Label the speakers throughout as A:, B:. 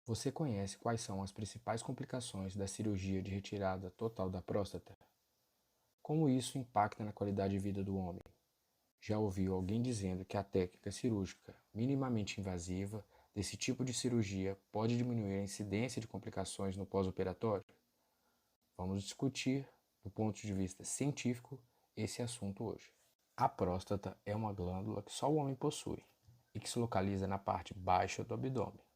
A: Você conhece quais são as principais complicações da cirurgia de retirada total da próstata? Como isso impacta na qualidade de vida do homem? Já ouviu alguém dizendo que a técnica cirúrgica minimamente invasiva desse tipo de cirurgia pode diminuir a incidência de complicações no pós-operatório? Vamos discutir, do ponto de vista científico, esse assunto hoje. A próstata é uma glândula que só o homem possui e que se localiza na parte baixa do abdômen.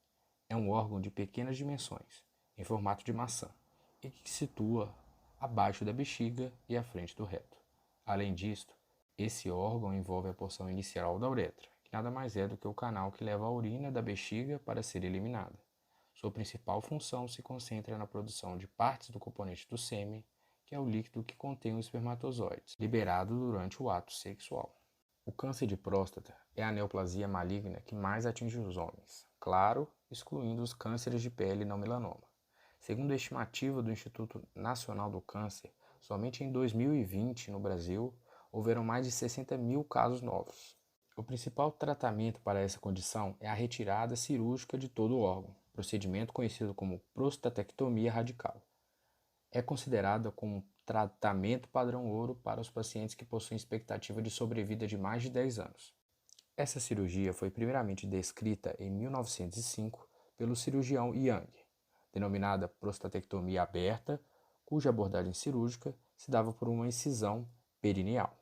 A: É um órgão de pequenas dimensões, em formato de maçã, e que se situa abaixo da bexiga e à frente do reto. Além disto, esse órgão envolve a porção inicial da uretra, que nada mais é do que o canal que leva a urina da bexiga para ser eliminada. Sua principal função se concentra na produção de partes do componente do sêmen, que é o líquido que contém os espermatozoides, liberado durante o ato sexual. O câncer de próstata é a neoplasia maligna que mais atinge os homens, claro, excluindo os cânceres de pele não melanoma. Segundo a estimativa do Instituto Nacional do Câncer, somente em 2020, no Brasil, houveram mais de 60 mil casos novos. O principal tratamento para essa condição é a retirada cirúrgica de todo o órgão, procedimento conhecido como prostatectomia radical. É considerada como um tratamento padrão ouro para os pacientes que possuem expectativa de sobrevida de mais de 10 anos. Essa cirurgia foi primeiramente descrita em 1905 pelo cirurgião Young, denominada prostatectomia aberta, cuja abordagem cirúrgica se dava por uma incisão perineal.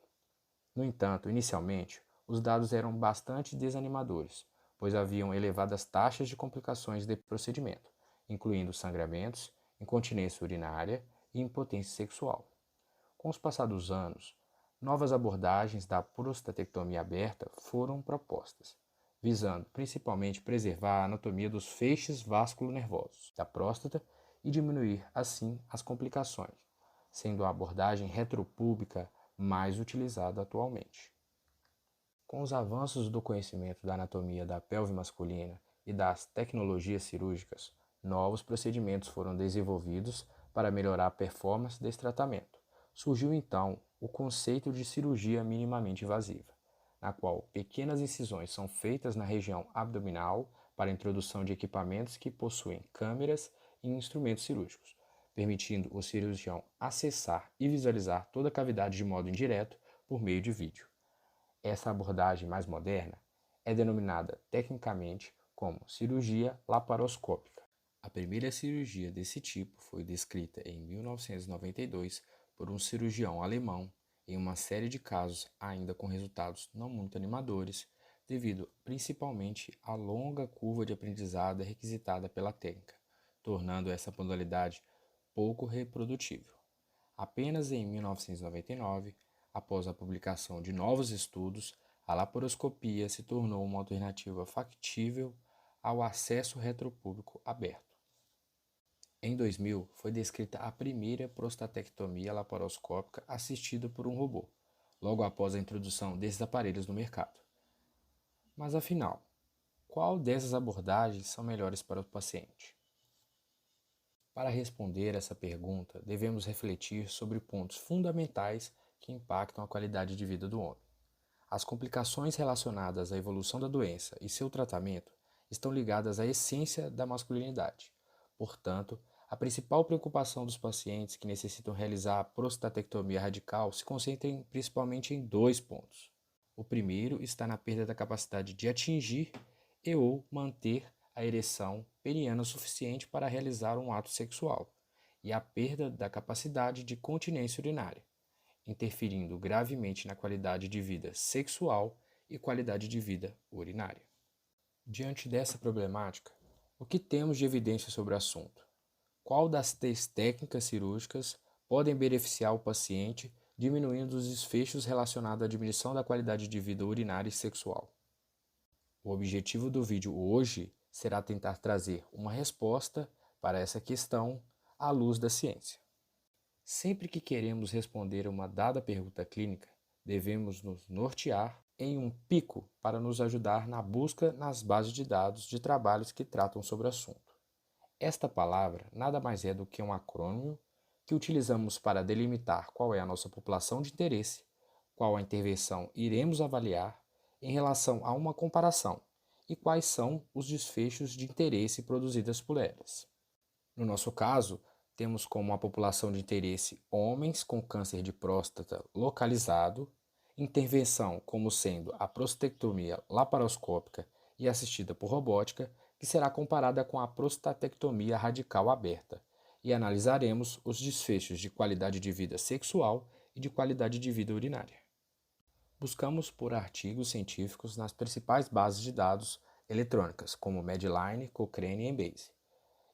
A: No entanto, inicialmente, os dados eram bastante desanimadores, pois haviam elevadas taxas de complicações de procedimento, incluindo sangramentos, incontinência urinária e impotência sexual. Com os passados anos, novas abordagens da prostatectomia aberta foram propostas, visando principalmente preservar a anatomia dos feixes vasculonervosos da próstata e diminuir, assim, as complicações, sendo a abordagem retropúbica mais utilizada atualmente. Com os avanços do conhecimento da anatomia da pelve masculina e das tecnologias cirúrgicas, novos procedimentos foram desenvolvidos para melhorar a performance desse tratamento. Surgiu então o conceito de cirurgia minimamente invasiva, na qual pequenas incisões são feitas na região abdominal para a introdução de equipamentos que possuem câmeras e instrumentos cirúrgicos, permitindo o cirurgião acessar e visualizar toda a cavidade de modo indireto por meio de vídeo. Essa abordagem mais moderna é denominada tecnicamente como cirurgia laparoscópica. A primeira cirurgia desse tipo foi descrita em 1992 por um cirurgião alemão em uma série de casos ainda com resultados não muito animadores, devido principalmente à longa curva de aprendizado requisitada pela técnica, tornando essa modalidade pouco reprodutível. Apenas em 1999, após a publicação de novos estudos, a laparoscopia se tornou uma alternativa factível ao acesso retropúbico aberto. Em 2000, foi descrita a primeira prostatectomia laparoscópica assistida por um robô, logo após a introdução desses aparelhos no mercado. Mas afinal, qual dessas abordagens são melhores para o paciente? Para responder essa pergunta, devemos refletir sobre pontos fundamentais que impactam a qualidade de vida do homem. As complicações relacionadas à evolução da doença e seu tratamento estão ligadas à essência da masculinidade. Portanto, a principal preocupação dos pacientes que necessitam realizar a prostatectomia radical se concentra principalmente em dois pontos. O primeiro está na perda da capacidade de atingir e ou manter a ereção peniana suficiente para realizar um ato sexual, e a perda da capacidade de continência urinária, interferindo gravemente na qualidade de vida sexual e qualidade de vida urinária. Diante dessa problemática, o que temos de evidência sobre o assunto? Qual das três técnicas cirúrgicas podem beneficiar o paciente, diminuindo os desfechos relacionados à diminuição da qualidade de vida urinária e sexual? O objetivo do vídeo hoje será tentar trazer uma resposta para essa questão à luz da ciência. Sempre que queremos responder uma dada pergunta clínica, devemos nos nortear em um pico para nos ajudar na busca nas bases de dados de trabalhos que tratam sobre o assunto. Esta palavra nada mais é do que um acrônimo que utilizamos para delimitar qual é a nossa população de interesse, qual a intervenção iremos avaliar em relação a uma comparação e quais são os desfechos de interesse produzidos por elas. No nosso caso, temos como a população de interesse homens com câncer de próstata localizado, intervenção como sendo a prostatectomia laparoscópica e assistida por robótica, que será comparada com a prostatectomia radical aberta, e analisaremos os desfechos de qualidade de vida sexual e de qualidade de vida urinária. Buscamos por artigos científicos nas principais bases de dados eletrônicas, como Medline, Cochrane e Embase.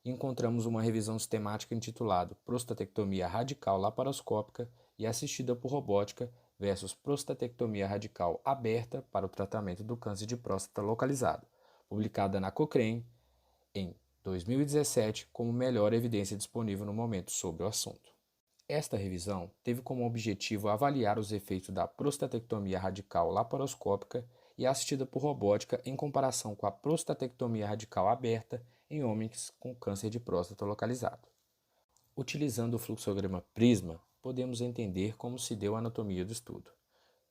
A: E encontramos uma revisão sistemática intitulada Prostatectomia Radical Laparoscópica e Assistida por Robótica versus Prostatectomia Radical Aberta para o tratamento do câncer de próstata localizado, publicada na Cochrane em 2017 como melhor evidência disponível no momento sobre o assunto. Esta revisão teve como objetivo avaliar os efeitos da prostatectomia radical laparoscópica e assistida por robótica em comparação com a prostatectomia radical aberta em homens com câncer de próstata localizado. Utilizando o fluxograma Prisma, podemos entender como se deu a anatomia do estudo.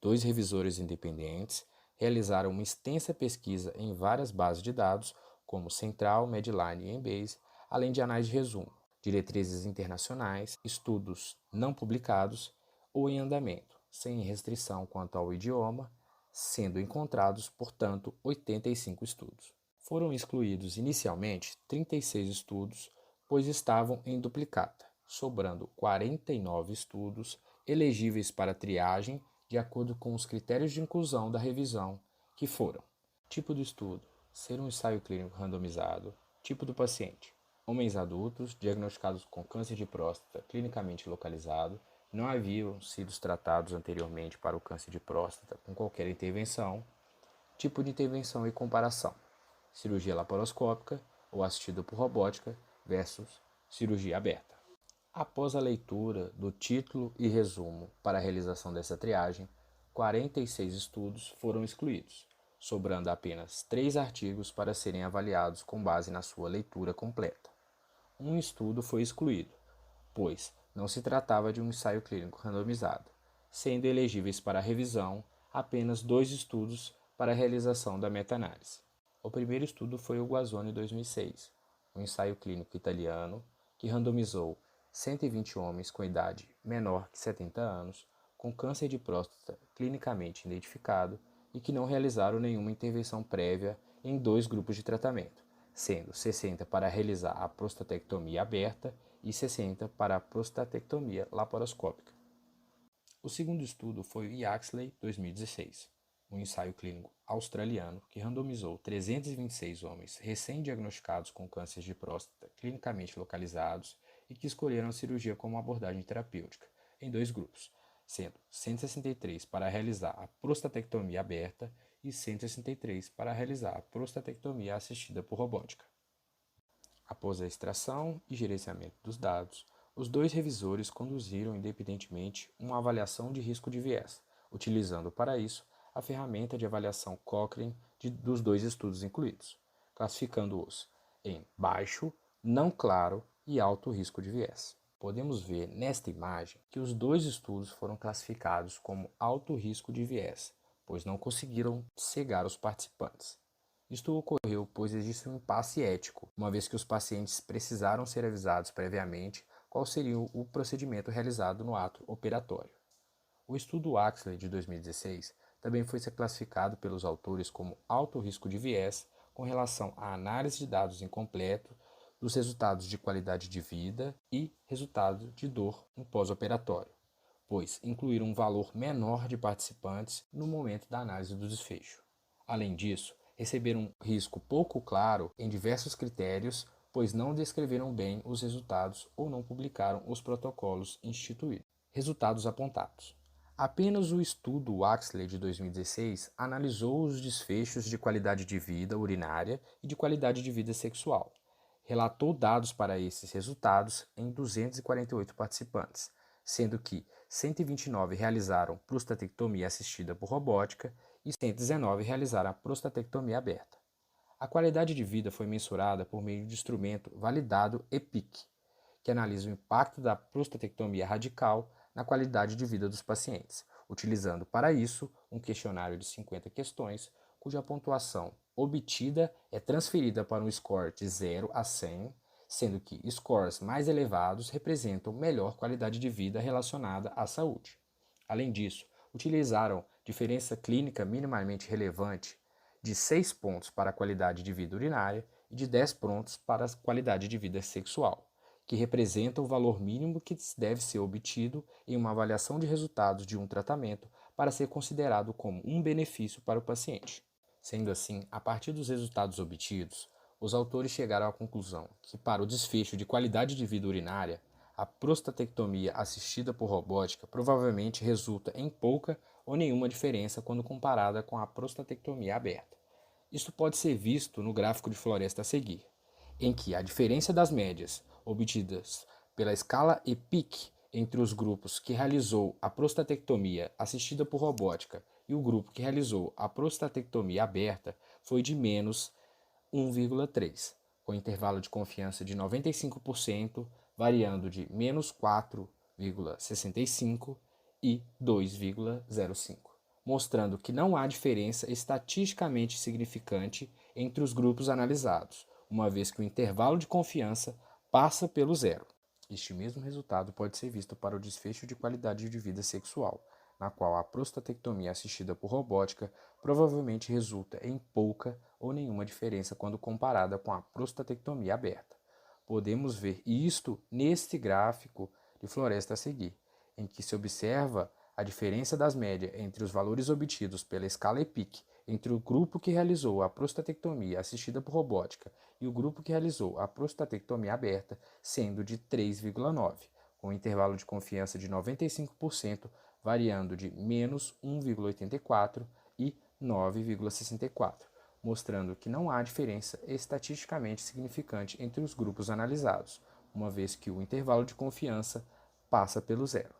A: 2 revisores independentes realizaram uma extensa pesquisa em várias bases de dados, como Central, Medline e Embase, além de anais de resumo, diretrizes internacionais, estudos não publicados ou em andamento, sem restrição quanto ao idioma, sendo encontrados, portanto, 85 estudos. Foram excluídos inicialmente 36 estudos, pois estavam em duplicata, sobrando 49 estudos elegíveis para triagem de acordo com os critérios de inclusão da revisão, que foram: tipo do estudo, ser um ensaio clínico randomizado, tipo do paciente, homens adultos diagnosticados com câncer de próstata clinicamente localizado, não haviam sido tratados anteriormente para o câncer de próstata com qualquer intervenção, tipo de intervenção e comparação, cirurgia laparoscópica ou assistida por robótica versus cirurgia aberta. Após a leitura do título e resumo para a realização dessa triagem, 46 estudos foram excluídos, sobrando apenas 3 artigos para serem avaliados com base na sua leitura completa. Um estudo foi excluído, pois não se tratava de um ensaio clínico randomizado, sendo elegíveis para revisão apenas 2 estudos para a realização da meta-análise. O primeiro estudo foi o Guazzoni 2006, um ensaio clínico italiano que randomizou 120 homens com idade menor que 70 anos com câncer de próstata clinicamente identificado e que não realizaram nenhuma intervenção prévia em 2 grupos de tratamento, sendo 60 para realizar a prostatectomia aberta e 60 para a prostatectomia laparoscópica. O segundo estudo foi o Yaxley 2016, um ensaio clínico australiano que randomizou 326 homens recém-diagnosticados com câncer de próstata clinicamente localizados e que escolheram a cirurgia como abordagem terapêutica, em 2 grupos, sendo 163 para realizar a prostatectomia aberta e 163 para realizar a prostatectomia assistida por robótica. Após a extração e gerenciamento dos dados, os 2 revisores conduziram independentemente uma avaliação de risco de viés, utilizando para isso a ferramenta de avaliação Cochrane dos 2 estudos incluídos, classificando-os em baixo, não claro e alto risco de viés. Podemos ver nesta imagem que os 2 estudos foram classificados como alto risco de viés, pois não conseguiram cegar os participantes. Isto ocorreu pois existe um impasse ético, uma vez que os pacientes precisaram ser avisados previamente qual seria o procedimento realizado no ato operatório. O estudo Yaxley de 2016 também foi classificado pelos autores como alto risco de viés com relação à análise de dados incompleto dos resultados de qualidade de vida e resultado de dor no pós-operatório, pois incluíram um valor menor de participantes no momento da análise do desfecho. Além disso, receberam um risco pouco claro em diversos critérios, pois não descreveram bem os resultados ou não publicaram os protocolos instituídos. Resultados apontados. Apenas o estudo Yaxley de 2016 analisou os desfechos de qualidade de vida urinária e de qualidade de vida sexual. Relatou dados para esses resultados em 248 participantes, sendo que 129 realizaram prostatectomia assistida por robótica e 119 realizaram a prostatectomia aberta. A qualidade de vida foi mensurada por meio de instrumento validado EPIC, que analisa o impacto da prostatectomia radical na qualidade de vida dos pacientes, utilizando para isso um questionário de 50 questões, cuja pontuação obtida é transferida para um score de 0 a 100, sendo que scores mais elevados representam melhor qualidade de vida relacionada à saúde. Além disso, utilizaram diferença clínica minimamente relevante de 6 pontos para a qualidade de vida urinária e de 10 pontos para a qualidade de vida sexual, que representa o valor mínimo que deve ser obtido em uma avaliação de resultados de um tratamento para ser considerado como um benefício para o paciente. Sendo assim, a partir dos resultados obtidos, os autores chegaram à conclusão que, para o desfecho de qualidade de vida urinária, a prostatectomia assistida por robótica provavelmente resulta em pouca ou nenhuma diferença quando comparada com a prostatectomia aberta. Isto pode ser visto no gráfico de floresta a seguir, em que a diferença das médias obtidas pela escala EPIC entre os grupos que realizou a prostatectomia assistida por robótica e o grupo que realizou a prostatectomia aberta foi de menos 1,3, com intervalo de confiança de 95%, variando de menos 4,65 e 2,05, mostrando que não há diferença estatisticamente significante entre os grupos analisados, uma vez que o intervalo de confiança passa pelo zero. Este mesmo resultado pode ser visto para o desfecho de qualidade de vida sexual, na qual a prostatectomia assistida por robótica provavelmente resulta em pouca ou nenhuma diferença quando comparada com a prostatectomia aberta. Podemos ver isto neste gráfico de floresta a seguir, em que se observa a diferença das médias entre os valores obtidos pela escala EPIC entre o grupo que realizou a prostatectomia assistida por robótica e o grupo que realizou a prostatectomia aberta, sendo de 3,9, com intervalo de confiança de 95%, variando de menos 1,84 e 9,64, mostrando que não há diferença estatisticamente significante entre os grupos analisados, uma vez que o intervalo de confiança passa pelo zero.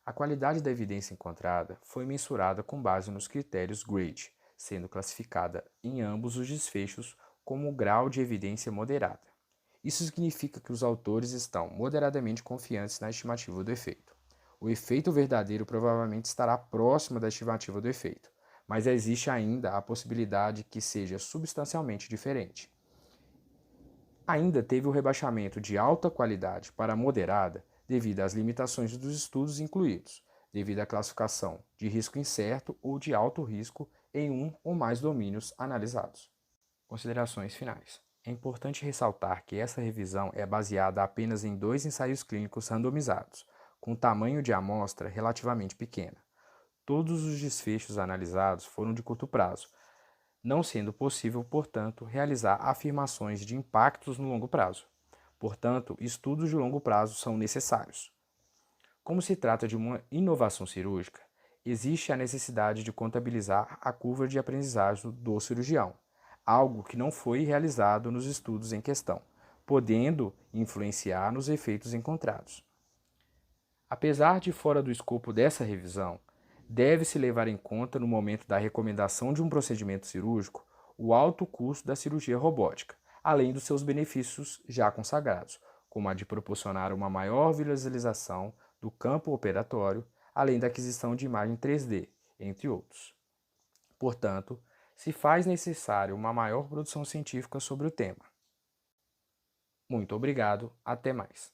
A: A qualidade da evidência encontrada foi mensurada com base nos critérios GRADE, sendo classificada em ambos os desfechos como grau de evidência moderada. Isso significa que os autores estão moderadamente confiantes na estimativa do efeito. O efeito verdadeiro provavelmente estará próximo da estimativa do efeito, mas existe ainda a possibilidade que seja substancialmente diferente. Ainda teve o rebaixamento de alta qualidade para moderada devido às limitações dos estudos incluídos, devido à classificação de risco incerto ou de alto risco em um ou mais domínios analisados. Considerações finais. É importante ressaltar que essa revisão é baseada apenas em 2 ensaios clínicos randomizados, com tamanho de amostra relativamente pequena. Todos os desfechos analisados foram de curto prazo, não sendo possível, portanto, realizar afirmações de impactos no longo prazo. Portanto, estudos de longo prazo são necessários. Como se trata de uma inovação cirúrgica, existe a necessidade de contabilizar a curva de aprendizagem do cirurgião, algo que não foi realizado nos estudos em questão, podendo influenciar nos efeitos encontrados. Apesar de fora do escopo dessa revisão, deve-se levar em conta no momento da recomendação de um procedimento cirúrgico o alto custo da cirurgia robótica, além dos seus benefícios já consagrados, como a de proporcionar uma maior visualização do campo operatório, além da aquisição de imagem 3D, entre outros. Portanto, se faz necessário uma maior produção científica sobre o tema. Muito obrigado, até mais.